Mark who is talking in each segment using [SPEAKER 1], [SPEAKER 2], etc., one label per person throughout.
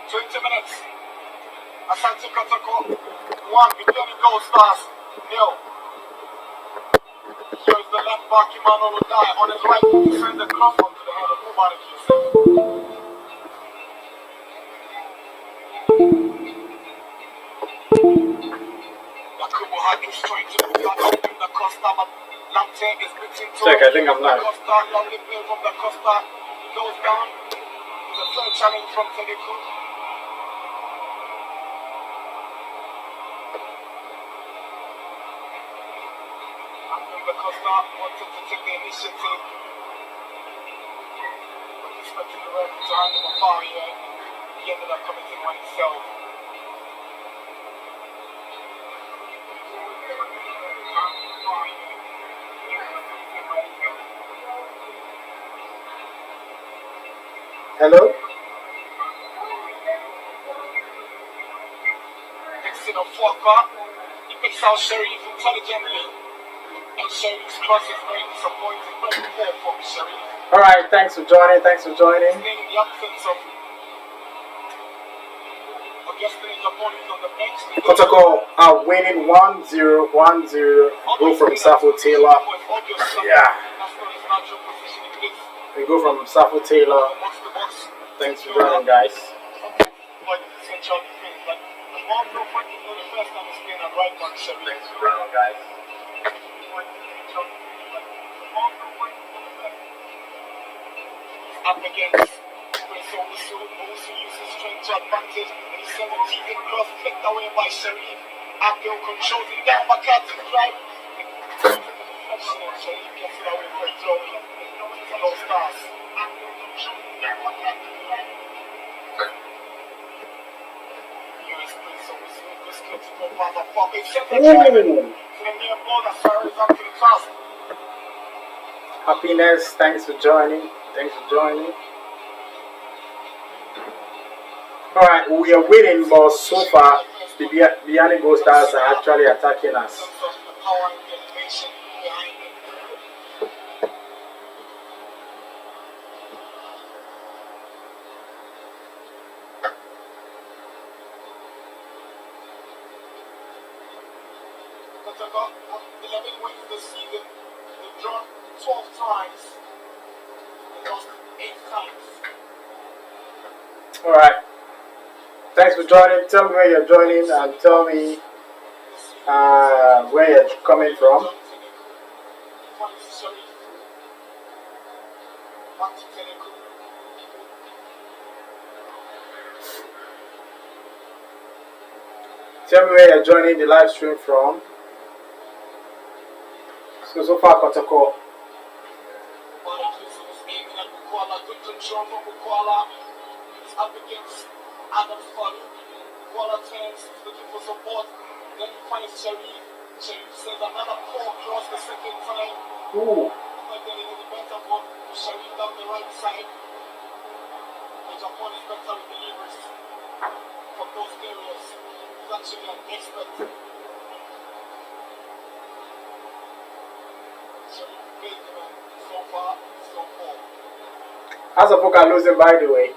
[SPEAKER 1] 20 minutes. Asante Kotoko 1, BIBIANI GOLDSTARS 0. Here is the left back, Emmanuel will die. On his right, he sends a cross onto the head of Kumasi. Yakubu Hagi is trying to move that up in the Costa, but Lamte is beating to
[SPEAKER 2] check, I think I'm live.
[SPEAKER 1] Costa, lovely play from the Costa. He goes down. There's a third challenge from Tedeku. The Costa wanted to take the initiative. But expecting the ref to hand him a foul here. He ended up committing one himself.
[SPEAKER 2] Hello?
[SPEAKER 1] Next to the Fuaka, he picks out Sharif intelligently. And Sharif's cross is very disappointing, very poor from Sharif.
[SPEAKER 2] Alright, thanks for joining, thanks for joining.
[SPEAKER 1] In the absence of yesterday's opponent on the bench.
[SPEAKER 2] Kotoko are winning 1-0, 1-0. Go from Safo Taylor. Yeah. We go from Safo Taylor. Thanks for joining, guys. Thanks for joining, guys.
[SPEAKER 1] Up against Owusu uses strength to advantage, and he sends a teasing cross flicked away by Sharif. Abdul controls it down, Bakat to drive. Sharif gets it away for a throw in. GOLDSTARS. Abdul controls it down, Bakat to drive. US Prince Owusu goes to go past the fuck. He sends a driving to the near ball as far as up to the task.
[SPEAKER 2] Happiness, thanks for joining. Thanks for joining. Alright, we are winning, but so far, the BIBIANI GOLDSTARS are actually attacking us.
[SPEAKER 1] Kotoko have 11 wins this season. They've drawn 12 times. They lost 8 times.
[SPEAKER 2] Alright. Thanks for joining. Tell me where you're joining and tell me where you're coming from. Tell me where you're joining the live stream from. So far, Kotoko.
[SPEAKER 1] Good control from Bukola. It's up against Adam's body. Bukola turns, he's looking for support. Then he finds Sharif. Sharif sends another poor cross the second time.
[SPEAKER 2] Ooh.
[SPEAKER 1] But then it is a better ball. Sharif down the right side. The Japan is better with deliveries from those areas. He's actually an expert. Sharif played him so far, so poor.
[SPEAKER 2] ASANTE are losing, by the way.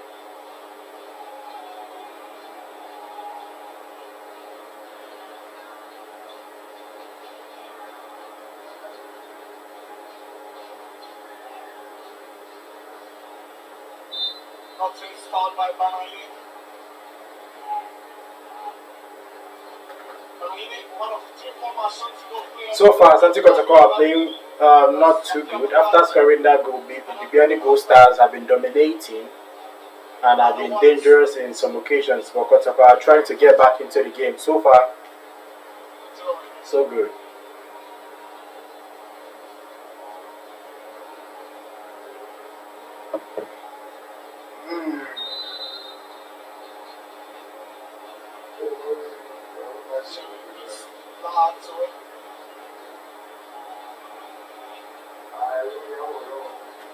[SPEAKER 1] Nothing's fouled by Banani. One of the 3 former Asante players.
[SPEAKER 2] So far, ASANTE Kotoko are playing not too good. After scoring that goal, the BIBIANI GOLDSTARS have been dominating and have been dangerous in some occasions. But Kotoko are trying to get back into the game. So far, so good.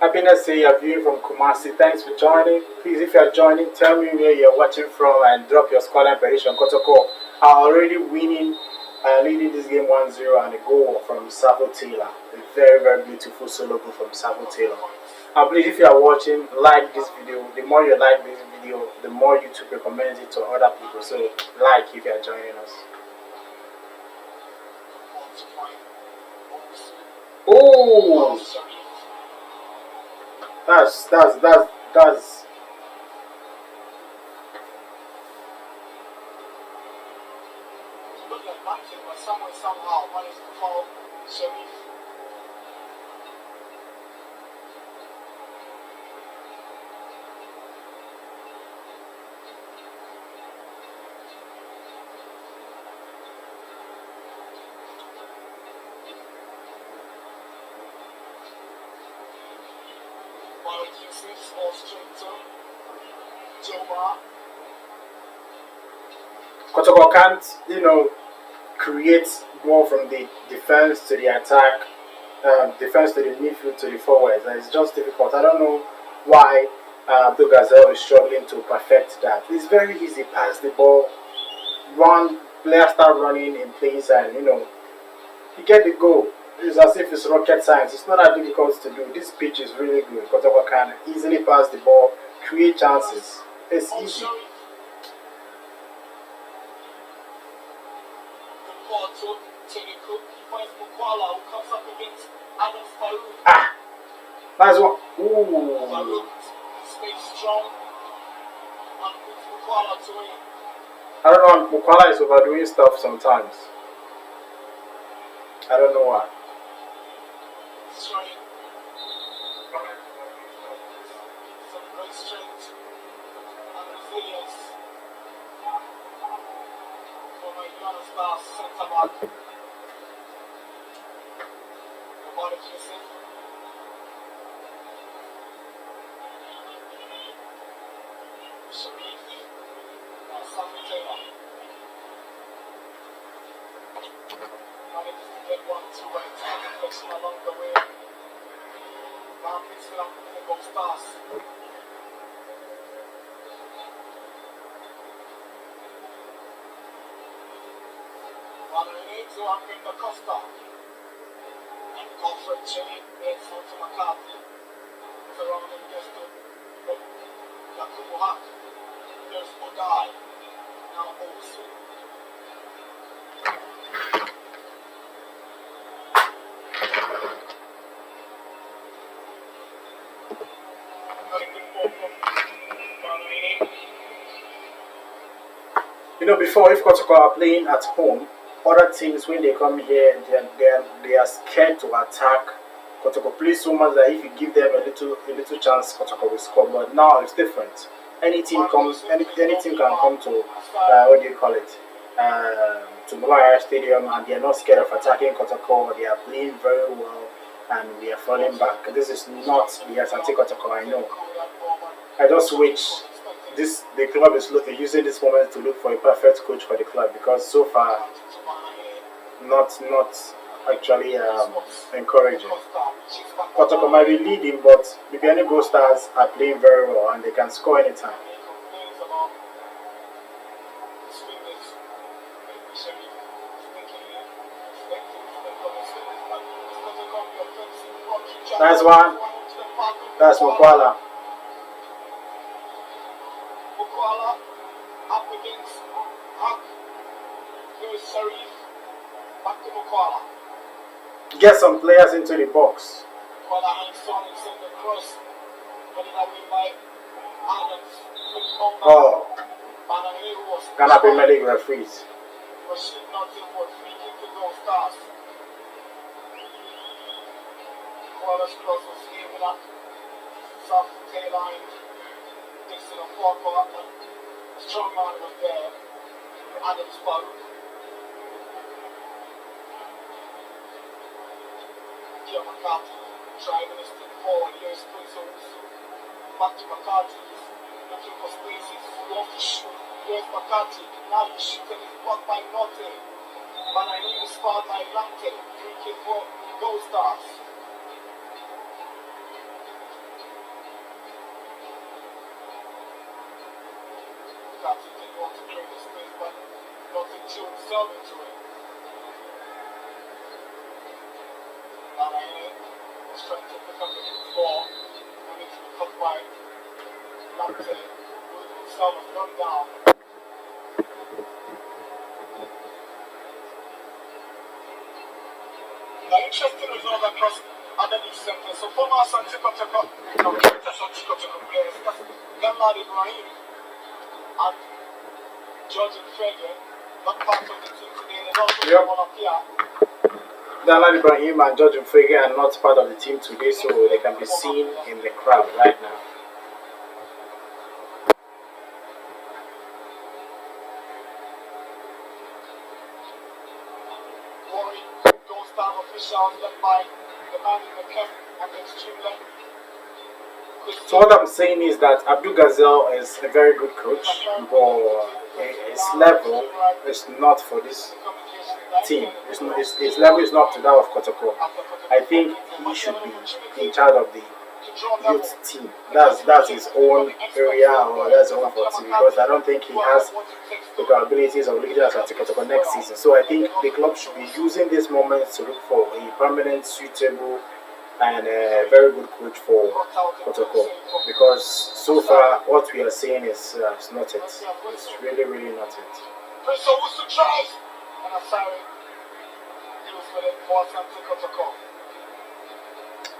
[SPEAKER 2] Happiness say you're viewing from Kumasi. Thanks for joining. Please, if you're joining, tell me where you're watching from and drop your scoreline prediction. Kotoko are already winning, leading this game 1-0 and a goal from Safo Taylor. A very, very beautiful solo goal from Safo Taylor. Please, if you are watching, like this video. The more you like this video, the more YouTube recommends it to other people. So, like if you are joining us. Oh, that's.
[SPEAKER 1] Look like nothing, but someone somehow managed to call Sharif. Or straight to Joma.
[SPEAKER 2] Kotoko can't, create more from the defense to the attack, defense to the midfield to the forwards. And it's just difficult. I don't know why Abdul Gazelle is struggling to perfect that. It's very easy. Pass the ball, run, players start running in place, and you get the goal. It's as if it's rocket science. It's not that difficult to do. This pitch is really good. Kotoko can easily pass the ball, create chances. It's easy. Nice one. Ooh.
[SPEAKER 1] Stay strong and put Mukwala to win.
[SPEAKER 2] I don't know. Mukwala is overdoing stuff sometimes. I don't know why.
[SPEAKER 1] Showing some great strength and resilience for my young star centre back. About Yusuf. Sharif and Sammy Taylor. Manages to get 1-2 and take a deflection along the way. Now it's ASANTE Goldstars. To Anthony Costa and Alfred Chain and Santo McCarthy surrounding Destin Yakubu Haq. There's Odai, now Osu. Very good ball from Bananini.
[SPEAKER 2] Before, if Kotoko are playing at home, other teams, when they come here, they are scared to attack Kotoko. Play so much that if you give them a little chance, Kotoko will score. But now it's different. Any team can come to what do you call it? To Mobile Stadium, and they are not scared of attacking Kotoko. They are playing very well, and we are falling back. This is not the ASANTE Kotoko I know. I just wish the club is using this moment to look for a perfect coach for the club, because so far not actually encouraging. Kotoko might be leading, but BIBIANI GOLDSTARS are playing very well and they can score anytime. Nice one. That's Mukwala.
[SPEAKER 1] Mukwala up against Haq. Here's Sharif. Back to Mukwala.
[SPEAKER 2] Get some players into the box.
[SPEAKER 1] Mukwala and Son is in the cross. Running away by Adams.
[SPEAKER 2] Oh.
[SPEAKER 1] Bananini was
[SPEAKER 2] Ghana Premier League referees.
[SPEAKER 1] Rashid Nothing for free kick to Goldstars. Mukwala's cross was given up. Some tail line. Dixon and Walker. Strong man was there. Adams Farouk. Here McCarthy driving his stick forward. Here's Prince. Back to McCarthy. Looking for spaces. Wants to shoot. Here's McCarthy. Now he's shooting. He's blocked by Norton. Bananini is fouled by Lante. Free kick for Goldstars. McCarthy didn't want to create the space, but Norton chilled himself into it. Bananini is trying to pick up the ball. Asante himself was gone down. The interesting result across underneath center. So former Asante Kotoko, no, Asante Kotoko players, that's Gamla Ibrahim and George and Frederick, not part of the team today. There's also someone up here.
[SPEAKER 2] Dana Ibrahim and George Mfrege are not part of the team today, so they can be seen in the crowd right now.
[SPEAKER 1] Warren, Goldstars officials led by the man in the cap and the extreme left.
[SPEAKER 2] So what I'm saying is that Abdul Ghazel is a very good coach, but his level is not for this team. His level is not to that of Kotoko. I think he should be in charge of the youth team. That's his own area, or that's his own forte, because I don't think he has the capabilities of leading Asante Kotoko next season. So I think the club should be using these moments to look for a permanent, suitable, and a very good coach for Kotoko, because so far what we are seeing is not it. It's really, really not it.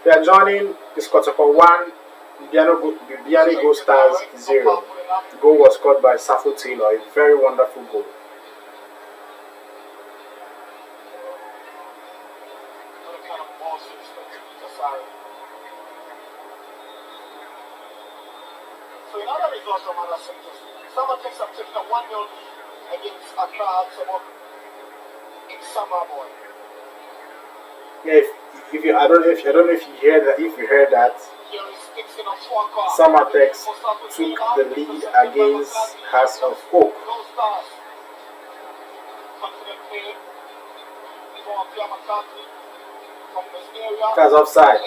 [SPEAKER 2] We are joining this Kotoko 1, BIBIANI GOLDSTARS 0. The goal was scored by Safo Taylor, a very wonderful goal.
[SPEAKER 1] So in other results from other sectors, Samatex have taken a 1-0 lead against Accra in Samaboy.
[SPEAKER 2] Yeah, if you, I don't know if you hear that. If you heard that, Samatex took the lead against House of Oak. That's offside.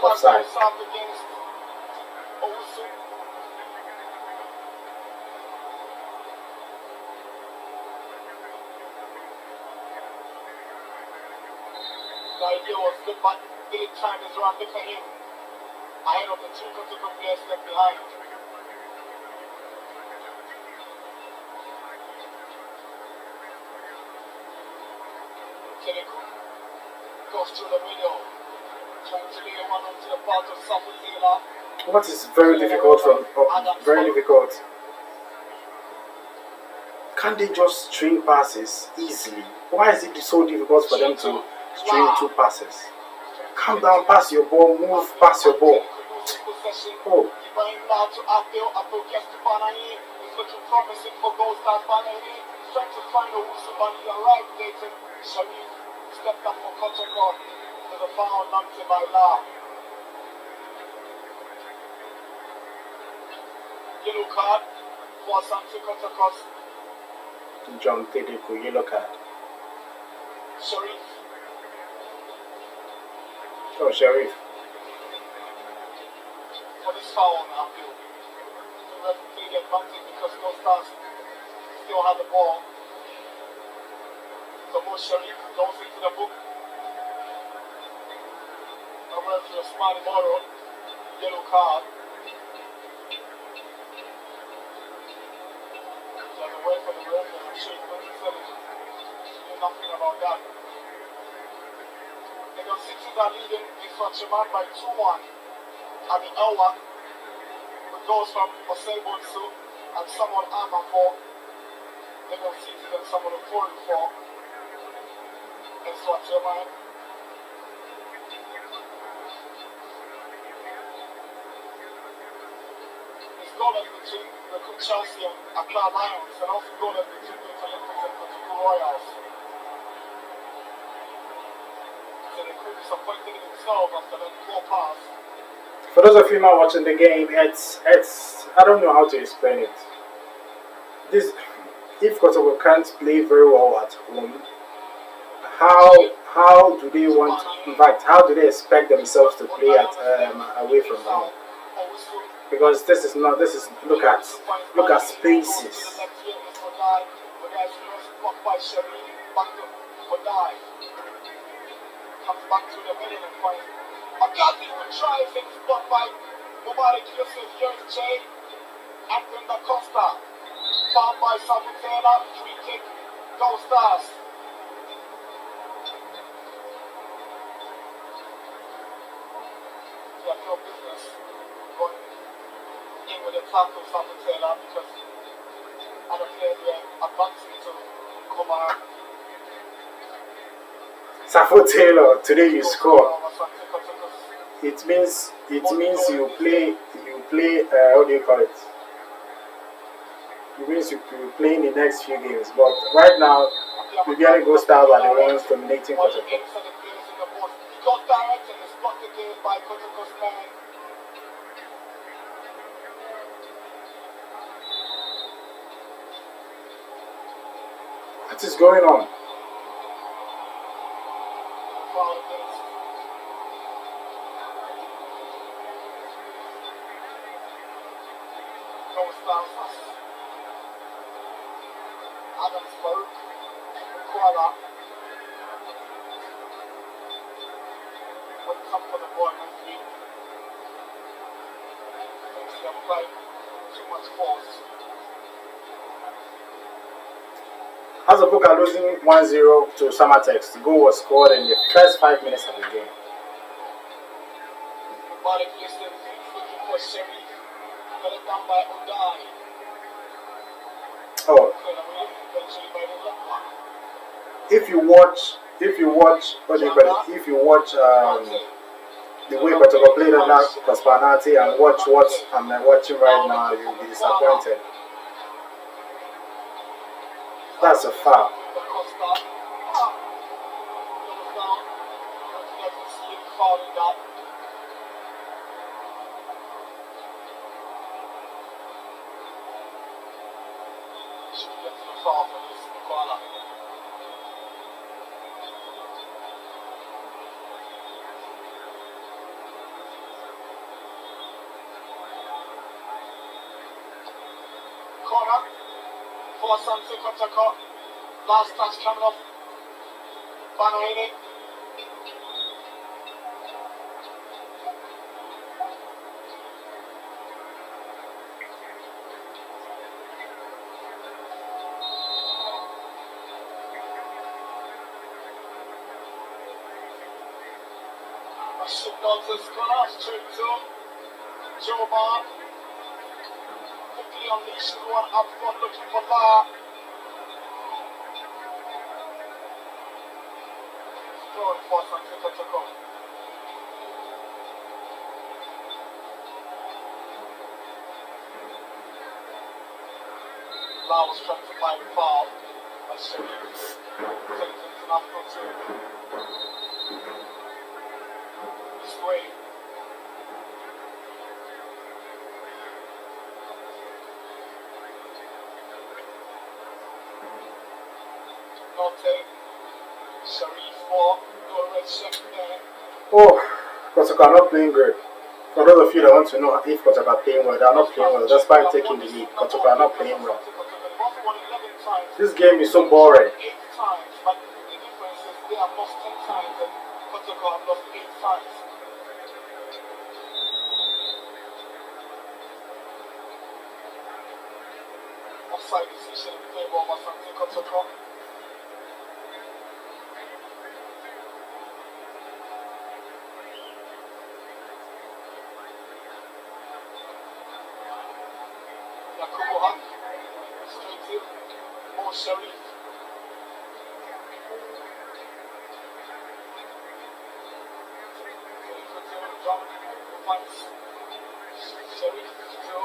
[SPEAKER 2] Offside. The idea was look back, big time is around, look at him. Ahead of the two Kotoko players left behind. Teleko goes through the middle. Trying to lay one onto the part of Safo Taylor. What is very difficult very difficult. Can't they just string passes easily? Why is it so difficult for them to string 2 passes? Calm down, pass your ball, move, pass your ball. Oh.
[SPEAKER 1] Now to Abdul. Abdul gets to Banahi. He's looking promising for Goldstar's. Banahi trying to find a Wusu, but he arrived late. Sharif stepped up for Kotoko. There's a foul knocked by La. Yellow card for Asante Kotoko's.
[SPEAKER 2] John Tedeku, yellow card.
[SPEAKER 1] Sharif.
[SPEAKER 2] Oh, Sharif.
[SPEAKER 1] For this foul on Abdul. The referee take advantage because Goldstar's still have the ball. So Mo Sharif goes into the book. Over to the smart Moro. Yellow card. Away from the referee. I'm sure he's going to tell him. Nothing about that. Lagos City are leading Iswachiman by 2-1. Abi Elwa with goals from Osebonsu and Samuel Ama for Lagos City and Samuel Okori for Iswachiman. His goal is between the Chelsea and Accra Lions, and also goal is between the Olympics and Kotoko Royals. Disappointed in himself after that poor pass.
[SPEAKER 2] For those of you not watching the game, it's I don't know how to explain it. This, if Kotoko can't play very well at home, how do they want? In fact, how do they expect themselves to play at away from home? Because this is look at spaces.
[SPEAKER 1] Comes back to the middle and finds McCarthy will try things blocked by Mubarak Yusuf. Here's Jay. Asante Costa. Found by Sabutela. Free kick. Gold Stars. They have no business going in with a tackle Sabutela because other players were advancing to cover.
[SPEAKER 2] Safo Taylor, today you score. It means you play what do you call it? It means you play in the next few games. But right now, BIBIANI GOLDSTARS are the ones dominating Kotoko.
[SPEAKER 1] He got direct and is blocked again by Kotoko's man.
[SPEAKER 2] What is going on?
[SPEAKER 1] Foul against Gold Stars. Adamsburg. Kuala. Will come for the ball and feet. Thinks they apply too much force.
[SPEAKER 2] Asapoka losing 1-0 to Samatex. The goal was scored in the first 5 minutes of the game.
[SPEAKER 1] The body placed in looking for Sherry. Got it down by Odai.
[SPEAKER 2] Oh,
[SPEAKER 1] Eventually by the left one.
[SPEAKER 2] if you watch what do you call it? If you watch the way Kotoko played on that Cospanati and watch what I'm watching right now, you'll be disappointed. That's a foul.
[SPEAKER 1] Corner for ASANTE KOTOKO. Last touch coming off Banahini. A signal to score straight to Joe Bar. Quickly unleashed one up front looking for Lara. Throwing for ASANTE KOTOKO. Lara was trying to find foul. But Sharif takes international to this way. Note Sharif for no red shirt there.
[SPEAKER 2] Oh, Kotoko are not playing great. For those of you that want to know if Kotoko are playing well, they are not playing well. Despite taking the lead, Kotoko are not playing well. This game is so boring.
[SPEAKER 1] 8 times, but the difference is they have lost 10 times and Kotoko have lost 8 times. Offside decision in favor of ASANTE KOTOKO. Yakubu Hunt, straight in, Mo Sharif. Finds Sharif to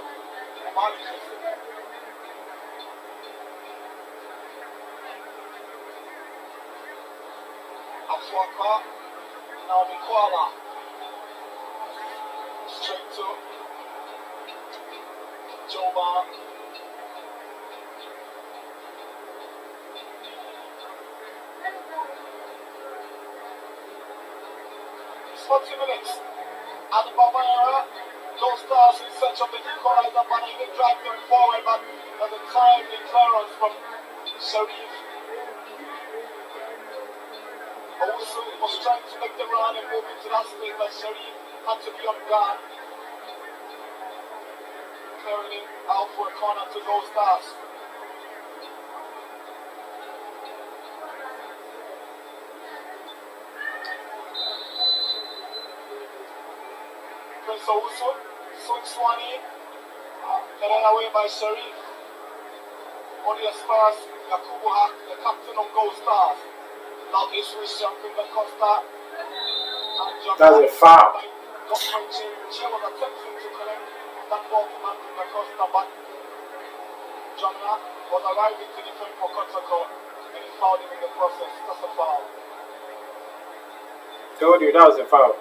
[SPEAKER 1] Malik. Afwaka, now the Kuala. Straight to Joba. It's 40 minutes. And Barbara, Gold Stars in search of the equalizer, but he did drive them forward, but there's a timely clearance from Sharif. Also was trying to make the run and move into that space, but Sharif had to be on guard. clearing it out for a corner to Gold Stars. Prince Owusu swings one in, headed away by Sharif. On the Stars, Yakubu Haq, the captain of Gold Stars. Now this was jumping the Costa.
[SPEAKER 2] That's a foul.
[SPEAKER 1] She was attempting to collect that ball from Anthony Da Costa, but Jomna was arriving to defend for Kotoko and he fouled him in the process. That's a foul.
[SPEAKER 2] Told you that was a foul.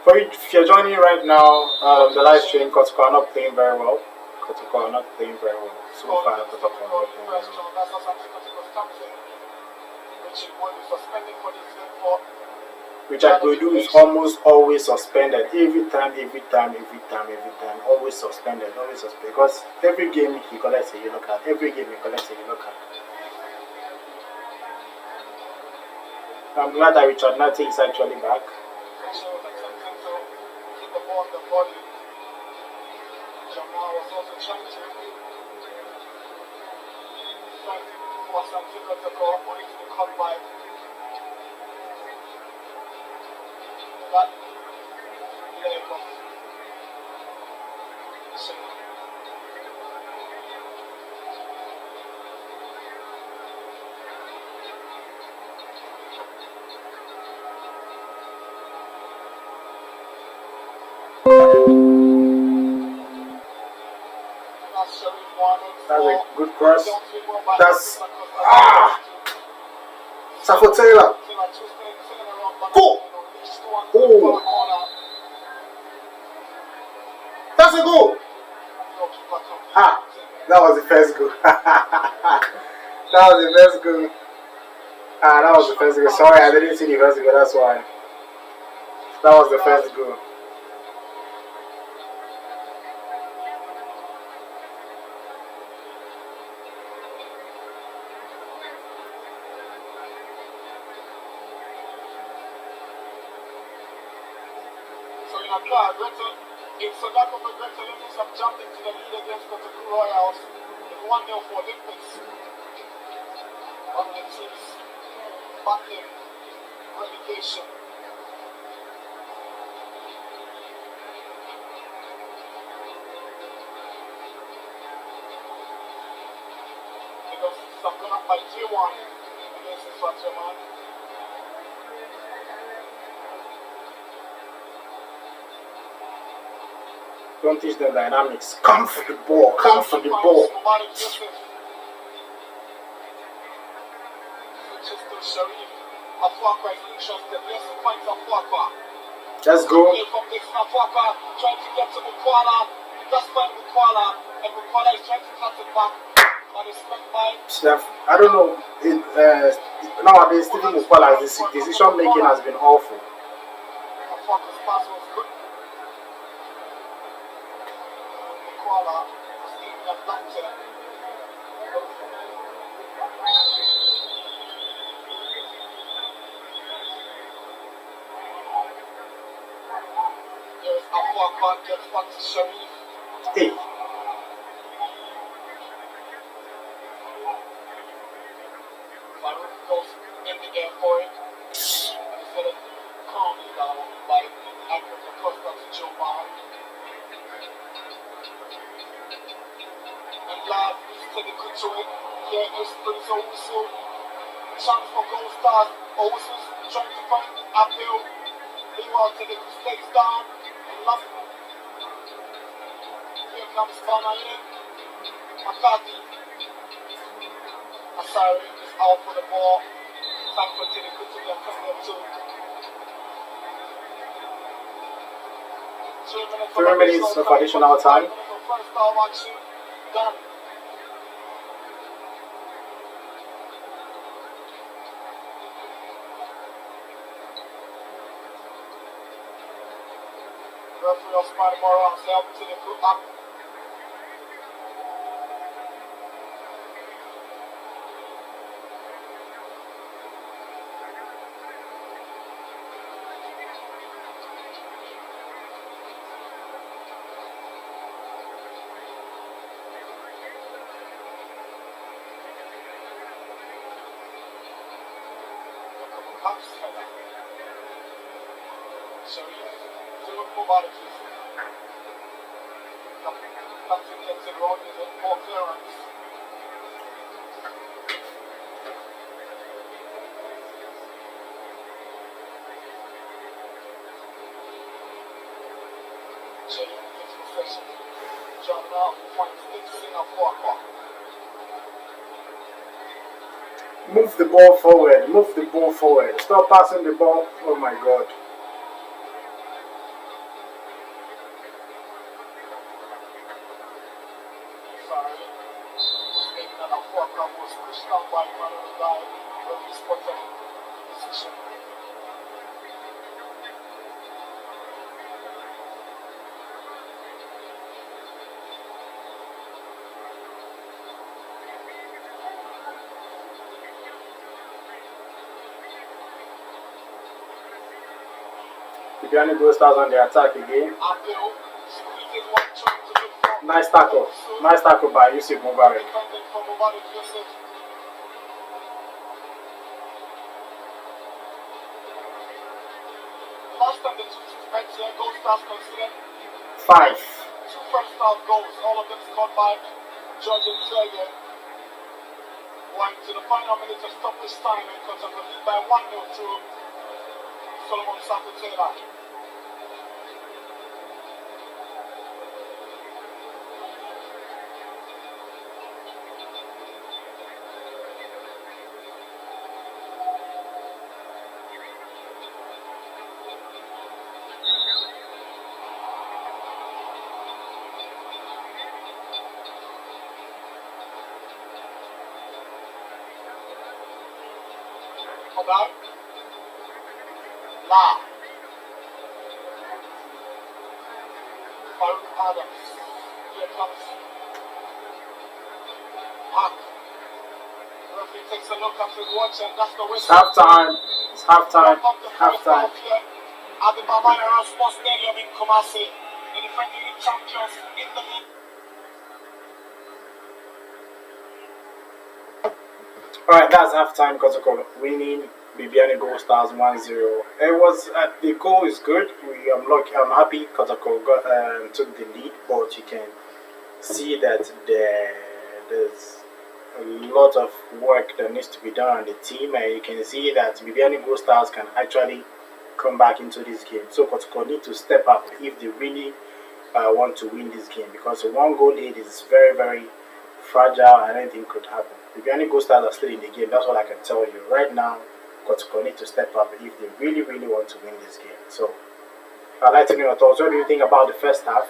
[SPEAKER 2] For you, if you're joining right now, the live stream, Kotoko are not playing very well. Kotoko are not playing very well. So far, Kotoko are not playing very well.
[SPEAKER 1] That's ASANTE Kotoko's captain, which will be suspended for this game for.
[SPEAKER 2] Richard Boydu is almost always suspended. Every time, always suspended, because every game he collects a yellow card. I'm glad that Richard Nati is actually back.
[SPEAKER 1] She was attempting to keep the ball on the body. Jamal was also trying to force ASANTE Kotoko only to be caught by that leg of Shane.
[SPEAKER 2] That's a good cross. That's Safo Taylor. Go! Oh! That's a goal! Ah! That was the first goal. That was the first goal. Ah, that was the first goal. Sorry, I didn't see the first goal, that's why. That was the first goal.
[SPEAKER 1] If Sodako Greater Limits have jumped into the lead against the Kotoko Royals, it's 1-0 for Olympics. One of the teams battling relegation. Because some gone up by 3-1 against the Swatcherman.
[SPEAKER 2] Don't teach them dynamics. Come for the ball. Come for the ball. Let's go.
[SPEAKER 1] Trying to get to Mukwala. Just find Mukwala. And Mukwala is trying to cut it back. But it's not by.
[SPEAKER 2] I don't know. Nowadays, Stephen Mukwala's decision making has been awful.
[SPEAKER 1] Mukwala's pass was good. Mukwala was in the back to them. There's Afuaka gets back to Sharif.
[SPEAKER 2] Hey.
[SPEAKER 1] Farouk goes in the air for it. And it's going to calmly down by Anthony Costa to Joe Bond. And Lab is taking good to it. Here is Prince Owusu. Chance for Gold Stars. Owusu's trying to find uphill. Meanwhile, taking mistakes down. And Lab. Here comes Bana in. McCarthy. Asari is out for the ball. Time for taking good to be coming up to.
[SPEAKER 2] 3 minutes of additional time.
[SPEAKER 1] First half action done. Referee Osman Mora has helped to the group up. Comes header. Sharif. Zulu Mubarak. Captain gets it wrong. Is it poor clearance? Sharif gets possession. John now points Dixon at 4 o'clock.
[SPEAKER 2] Move the ball forward. Move the ball forward. Stop passing the ball. Oh my God.
[SPEAKER 1] Sorry. Taken at 4 o'clock was pushed out by one of the guy when he spotted position.
[SPEAKER 2] Bibiani Goldstars on the attack again.
[SPEAKER 1] Abdul squeezes one trying to look for.
[SPEAKER 2] Nice tackle. Nice tackle by Yusuf Mubarak.
[SPEAKER 1] Defended from Mubarak Yusuf. First time the two suspects here, Gold Stars considered
[SPEAKER 2] 5.
[SPEAKER 1] 2 first half goals, all of them scored by George and Treger. Went to the final minute of stoppage time and cut off the lead by 1-0 through Solomon Sako Taylor. About La Farouk Adams. Here comes Park. Referee takes a look after the watch and that's the
[SPEAKER 2] It's
[SPEAKER 1] whistle.
[SPEAKER 2] half time. It's half time.
[SPEAKER 1] Wrap up the
[SPEAKER 2] Half
[SPEAKER 1] first
[SPEAKER 2] time.
[SPEAKER 1] half here at the Barbara Sports Stadium in Kumasi. The defending league champions in the league.
[SPEAKER 2] Alright, that's half time. Kotoko winning Bibiani Goldstars 1-0. It was the goal is good. I'm lucky. I'm happy Kotoko took the lead, but you can see that there's a lot of work that needs to be done on the team, and you can see that Bibiani Goldstars can actually come back into this game. So Kotoko need to step up if they really want to win this game, because a 1-goal lead is very, very fragile and anything could happen. Bibiani Goldstars are still in the game. That's what I can tell you right now. Kotoko need to step up if they really, really want to win this game. So I'd like to know your thoughts. What do you think about the first half?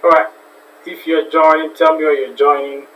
[SPEAKER 2] Alright, if you're joining, tell me where you're joining.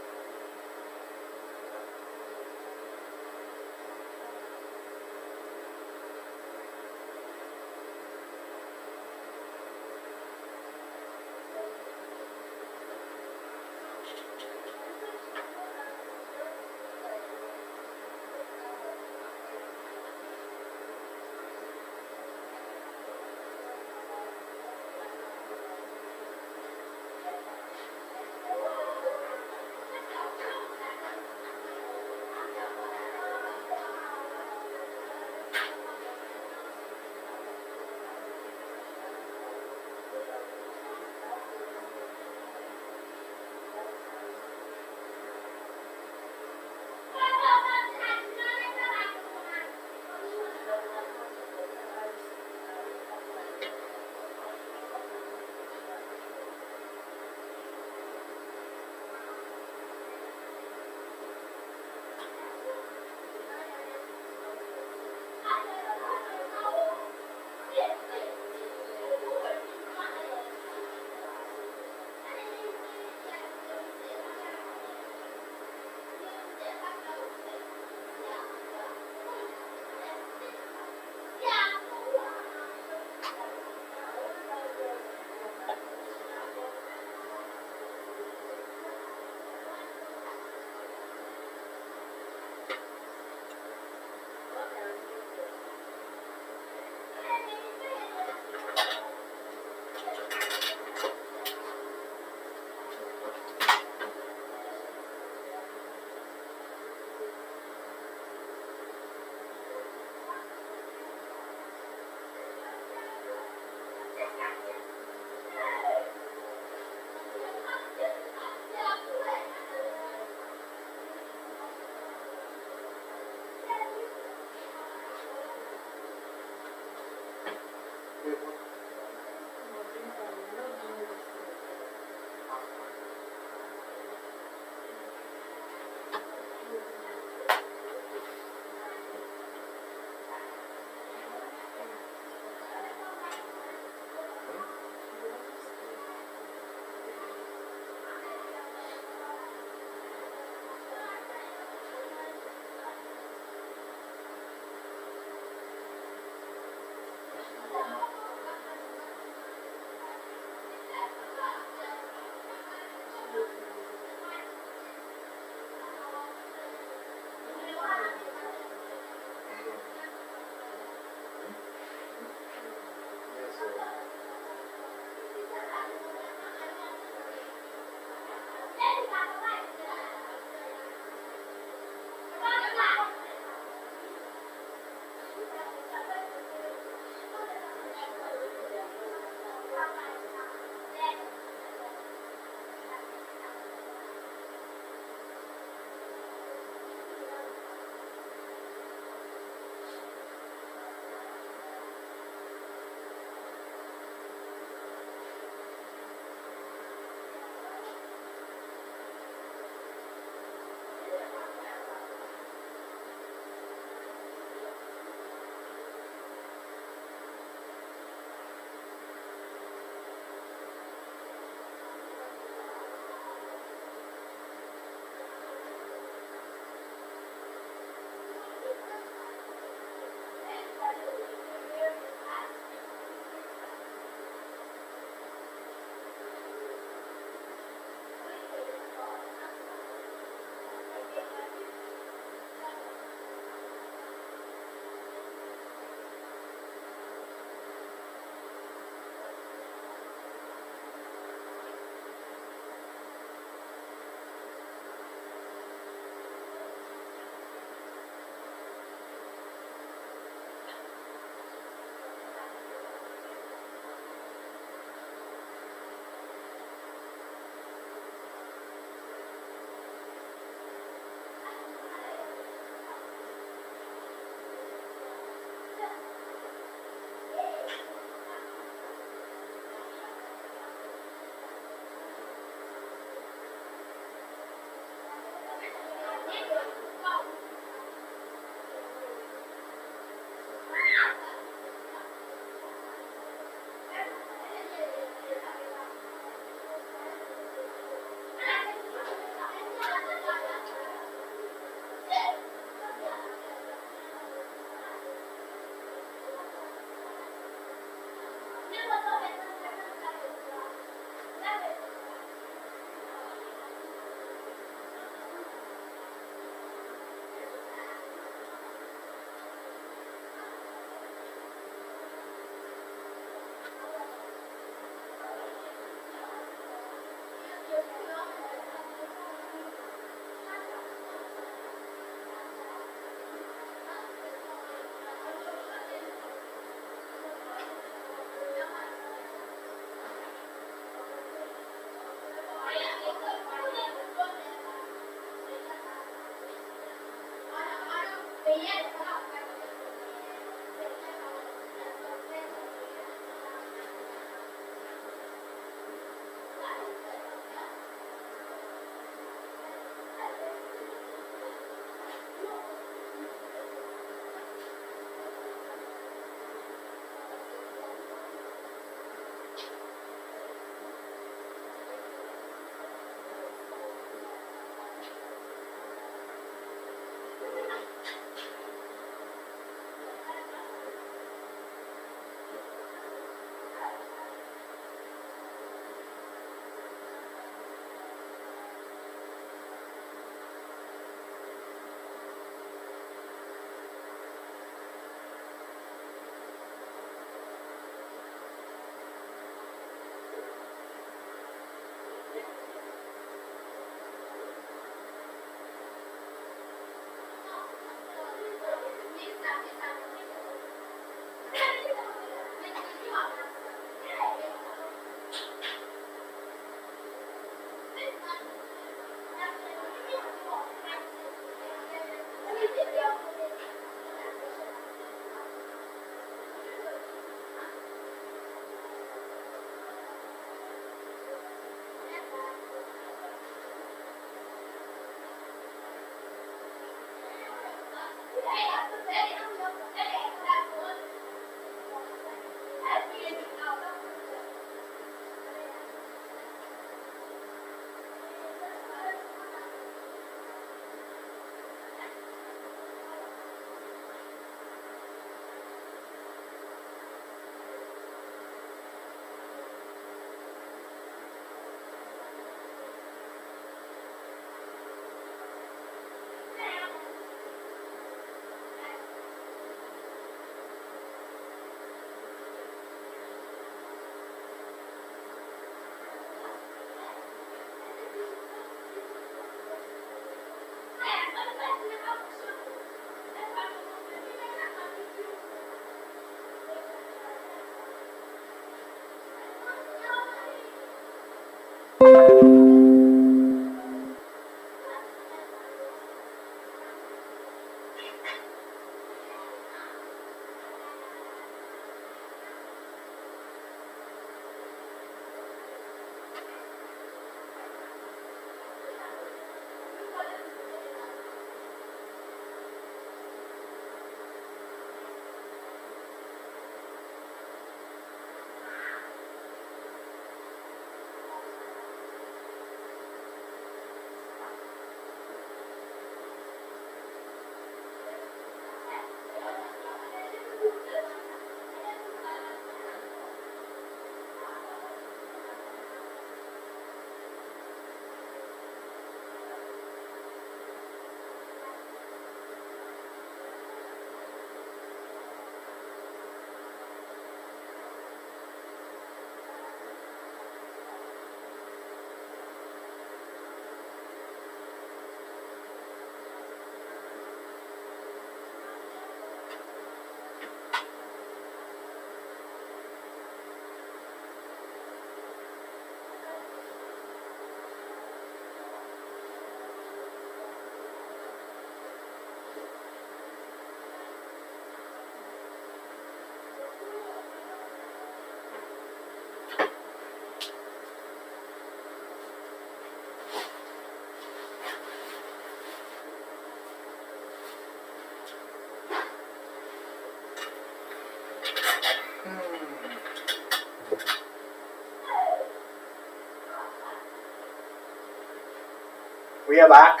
[SPEAKER 2] We are back.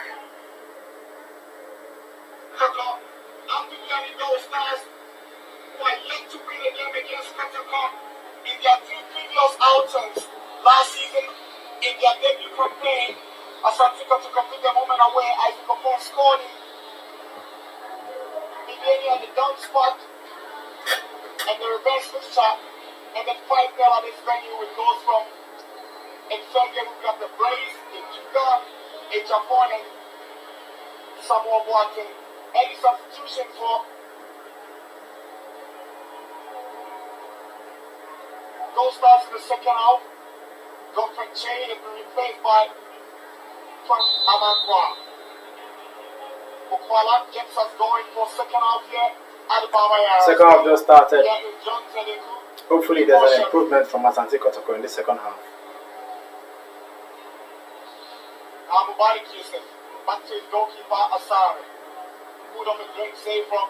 [SPEAKER 1] Kotoko, I'm BIBIANI GOLDSTARS, who are yet to win a game against Kotoko. In their three previous outings last season, in their debut campaign, Asante Kotoko took the moment away. Isaac Opon scored in Bibiani at the down spot, and the reverse fixture, and then 5-0 at this venue with goals from Enfenge, who got the Blaze, in Juga, in Japan, and Samuel Boateng. Any substitution for Goldsstars in the second half. Godfrey Che has been replaced by Frank Amankwa. Bukwala gets us going for second half here at the Baba.
[SPEAKER 2] Second half just started.
[SPEAKER 1] Yeah, John Tedeku.
[SPEAKER 2] Hopefully there's an improvement from Asante Kotoko in the second half.
[SPEAKER 1] Mubarak Yusuf, back to his goalkeeper Asare. Good on the great save from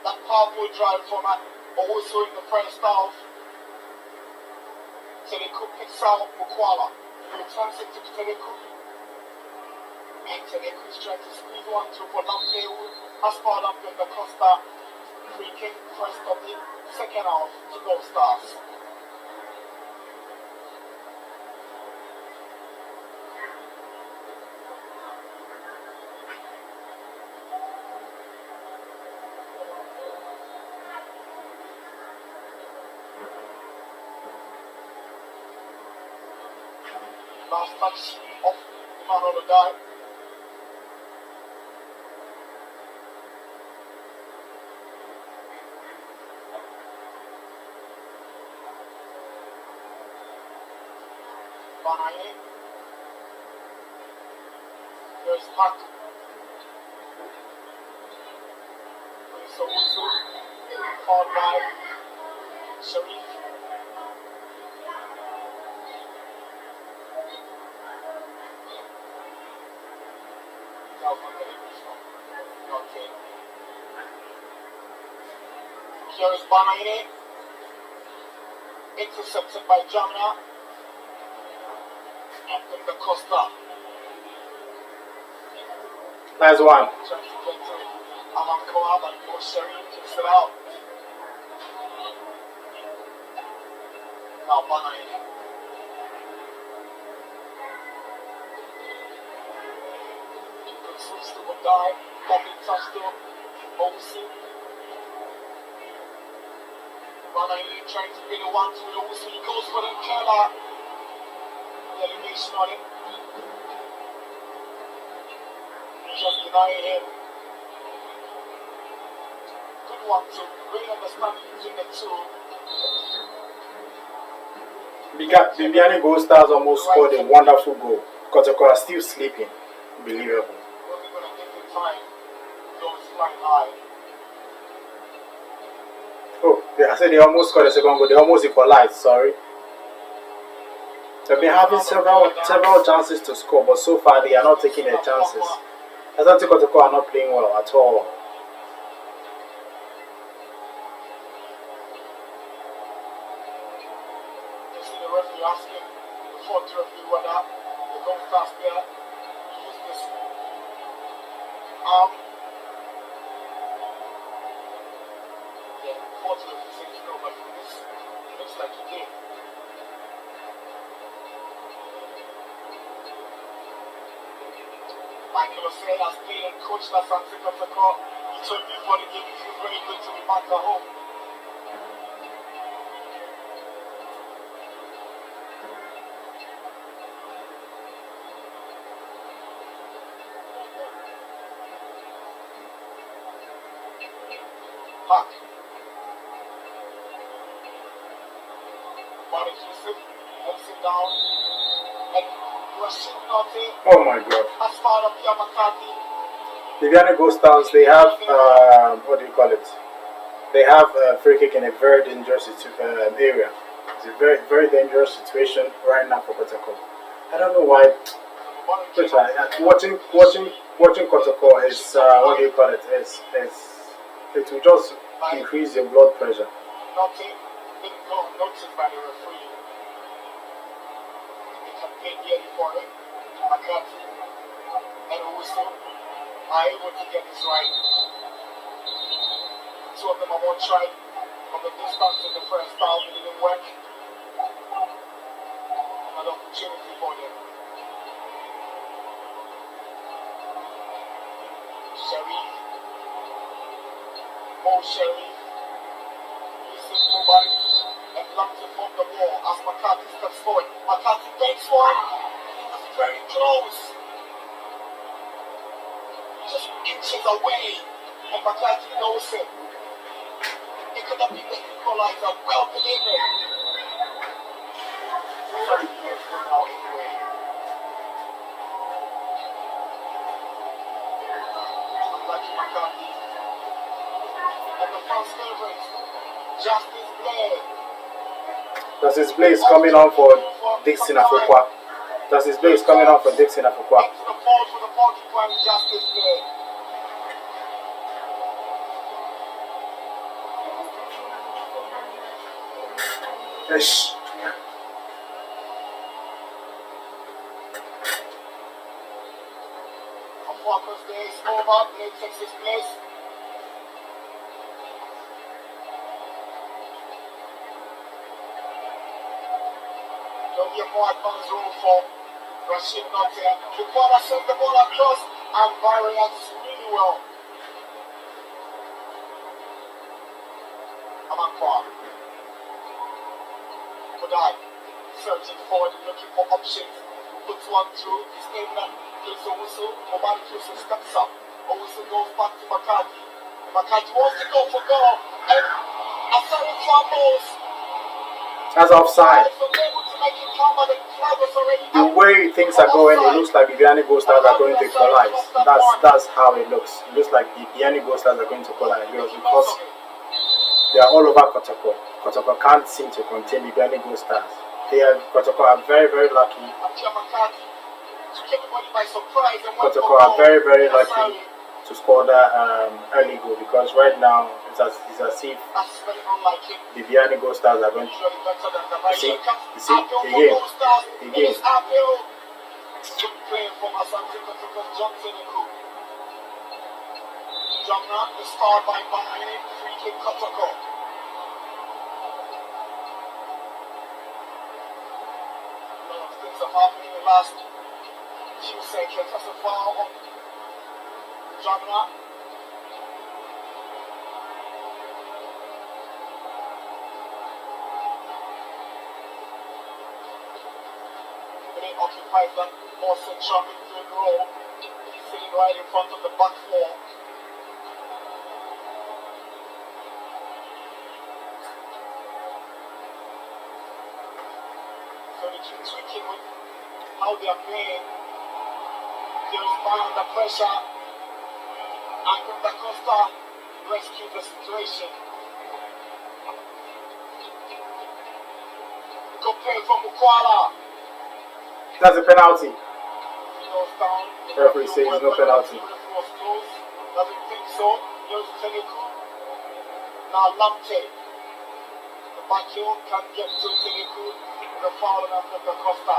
[SPEAKER 1] that powerful drive from also in the first half. Tedeku picks out Bukwala. He returns it to Tedeku. And Tedeku is trying to squeeze one through for Lampeu. Has fouled up in the Costa. Free kick first of the second half to Goldsstars. Last touch of Emmanuel Odai. Banaye. There's Park. Owusu. Followed by Sharif. Okay. Here is Banaye. Intercepted by Jamia. And then the Costa.
[SPEAKER 2] Nice one.
[SPEAKER 1] Trying to get to Amankoa, but Sharif kicks it out. Now Banaye. Good switch to Odai. Lovely touch to Owusu. Banaye trying to get a 1-2 with Owusu. He goes for the Kela. The elevation on him. Just denying him. Good one to really understand between the two.
[SPEAKER 2] Bibiani Goldstars almost scored a wonderful goal. Kotoko are still sleeping. Unbelievable.
[SPEAKER 1] Wasn't going to take the time. Don't fly high.
[SPEAKER 2] Oh, I said they almost scored a second goal. They almost equalized, sorry. They've been having several chances to score, but so far they are not taking their chances. Asante Kotoko are not playing well at all.
[SPEAKER 1] You see the referee asking the fourth referee whether the Goldsstars player use this arm. Yeah, fourth referee says no, but this looks like he did. Michael Osei has played and coached Asante Kotoko. He told me before the game it feels very good to be back at home. Park. Malik Yusuf holds him down. And Rashid Nate
[SPEAKER 2] Oh my god.
[SPEAKER 1] has fouled up Pierre McCarthy.
[SPEAKER 2] Bibiani Goldstars, they have, what do you call it? They have a free kick in a very dangerous area. It's a very, very dangerous situation right now for Kotoko. I don't know why. Watching Kotoko is, what do you call it? It will just increase your blood pressure.
[SPEAKER 1] Nothing didn't go noticed by the referee. They campaigned yearly for him. McCarthy and Owusu are able to get this right. Two of them are one try. From the distance in the first half, it didn't work. Another opportunity for them. Sharif. Sharif. Using nobody. And Lamptey from the ball as McCarthy steps forward. McCarthy takes one. It's very close. Just inches away. And McCarthy knows it. It could have been the equalizer. Well delivered. Very beautiful now anyway. Unlucky McCarthy. And the fans celebrate. Justice Blair.
[SPEAKER 2] Justice Blair is coming on for Dixon Afokwa. Justice Blair is coming on for Dixon Afokwa.
[SPEAKER 1] Into the ball for the goalkeeper and Justice Blair.
[SPEAKER 2] Yes.
[SPEAKER 1] Afokwa's day is over. Blair takes his place. Don't get more advanced room for Rashid Notter. The corner sends the ball across and Barry reacts really well. Amankwa. Kodai. Searching forward, looking for options. Puts one through. His name gives a whistle. Omari Yusuf steps up. A whistle goes back to McCarthy. McCarthy wants to go for goal. And Asari fumbles.
[SPEAKER 2] That's offside. The way things are going, it looks like BIBIANI GOLDSTARS are going to equalize. That's how it looks. It looks like BIBIANI GOLDSTARS are going to equalize because they are all over Kotoko. Kotoko can't seem to contain BIBIANI GOLDSTARS. Kotoko are very, very lucky. Kotoko are very, very lucky to score that early goal because right now it's as if BIBIANI GOLDSTARS are going to see again.
[SPEAKER 1] Playing from ASANTE KOTOKO Johnson and Cook. Jamna is scored by BIBIANI, free kick Kotoko. A lot of things have happened in the last few seconds. That's a foul on Jamna. He occupies that more central midfield role, sitting right in front of the back four. So they keep tweaking with how they are playing. They respond under pressure. And Da Costa rescues the situation. Good play from Mukwala.
[SPEAKER 2] That's a penalty.
[SPEAKER 1] Down.
[SPEAKER 2] Referee says no penalty.
[SPEAKER 1] Doesn't think so. Here's Teneku. Now Lamptey. The back heel can get to Teneku. The foul after Da Costa.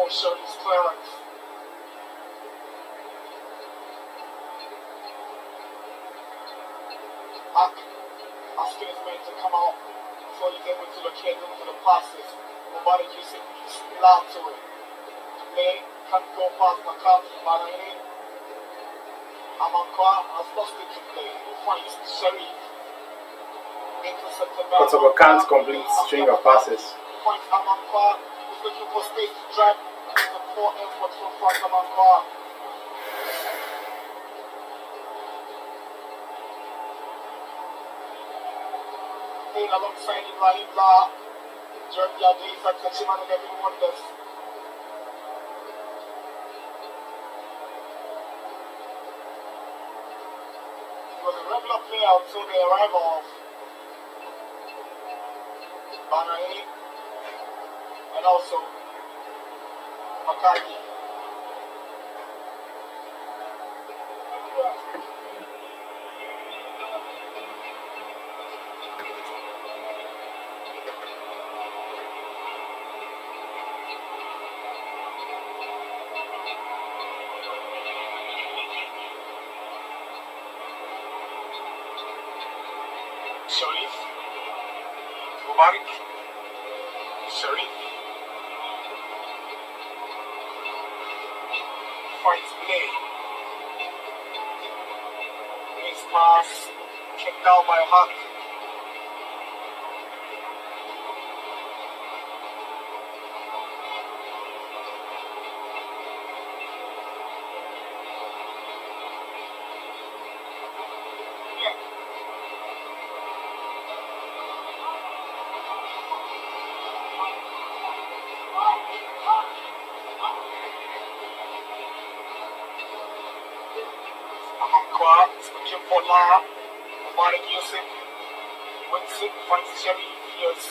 [SPEAKER 1] Showing his clearance. Asking his men to come out before he's able to locate them for the passes. Nobody using his loud to it. They can't go past McCarthy. BIBIANI. Amankwa has lost it to play. He finds Sharif. Intercepted by
[SPEAKER 2] Kotoko can't complete string of passes.
[SPEAKER 1] He finds Amankwa. He's looking for space to drive. It's a poor effort from front of Amankwa. Playing alongside Ibrahim La, Jeremy Ade, Isaac Tachiman and Devin Wonders. He was a regular player until the arrival of BIBIANI and also Makati. Sharif. Mubarak. Sharif. Fights play. His pass kicked down by Huck. Amankwa is looking for La. Mubarak Yusuf. Winston finds Sharif. Yes.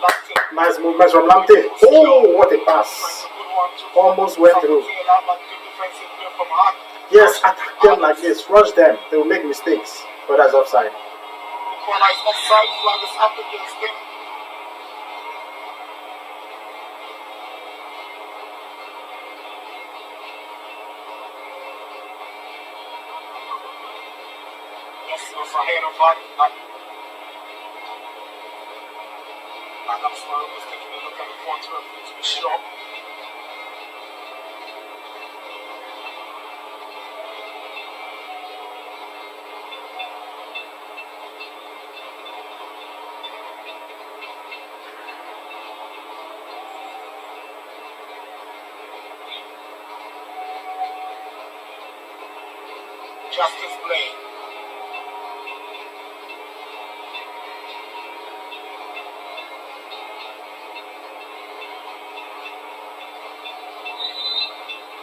[SPEAKER 1] Latte.
[SPEAKER 2] Nice movement from Lamte. Oh, what a pass. Almost went through. Yes, attack them like this. Rush them. They will make mistakes. But that's offside.
[SPEAKER 1] Equalized offside. Flag is up against him. Yes, it was ahead of Huck. Adams was taking a look at the front referee to be sure. Justice play.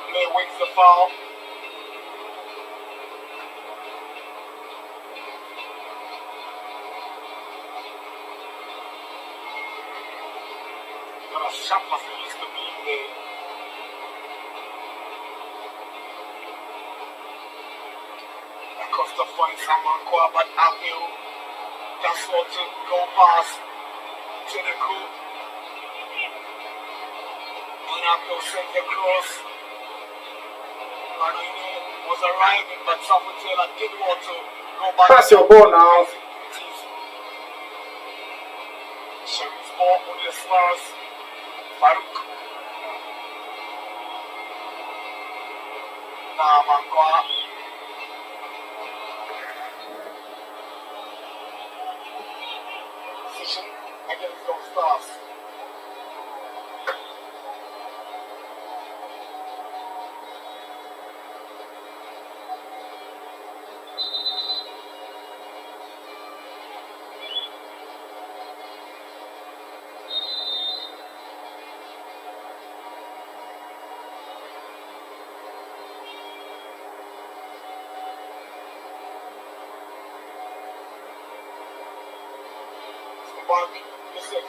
[SPEAKER 1] Play wins the foul. Not as sharp as it used to be there. Acosta finds Amankwa, but Abiel just want to go past to the coup. And Abiel sends the cross. Manini was arriving, but Samuel Taylor did want to go back.
[SPEAKER 2] Pass your ball now.
[SPEAKER 1] Sharif's ball on the Spurs. Farouk. Now Amankwa. Decision against those Stars. Mubarak Yusuf.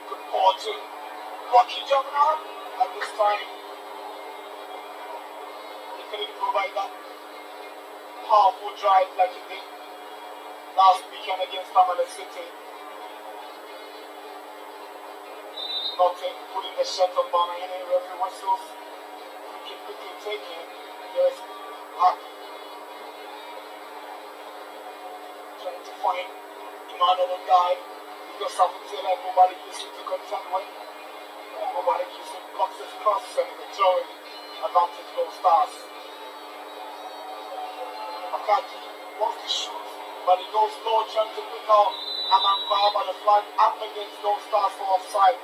[SPEAKER 1] Good ball to Rocky Jamna. At this time, he couldn't provide that powerful drive like he did last weekend against Tamale City. Nothing putting the shot on Banana, referee whistles. We can quickly take it. There's Huck. Trying to find another guy. Because Samuel Taylor and Mubarak Yusuf to contend with. And Mubarak Yusuf blocks his cross and the throwing advantage goes Stars. Makati wants to shoot, but he goes low trying to pick out Amankwa, but the flag up against those Stars for offside.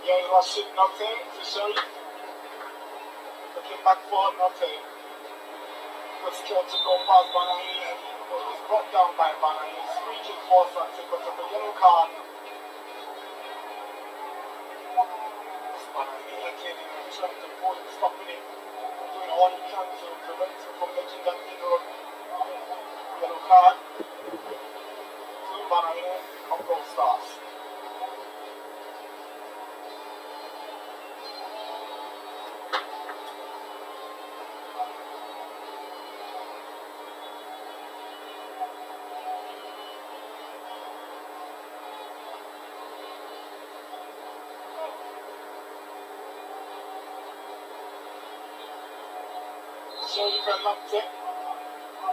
[SPEAKER 1] Young Rashid, nothing to Sharif. Looking back for nothing. was scared to go past Banani, but was brought down by Banani. Free kick for Asante Kotoko, yellow card. Banani again trying to pull it, stopping it, doing all he can to prevent him from making that inroad. Yellow card to Banani of Gold Stars. Sherry Lamte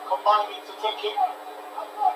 [SPEAKER 1] combining to take it.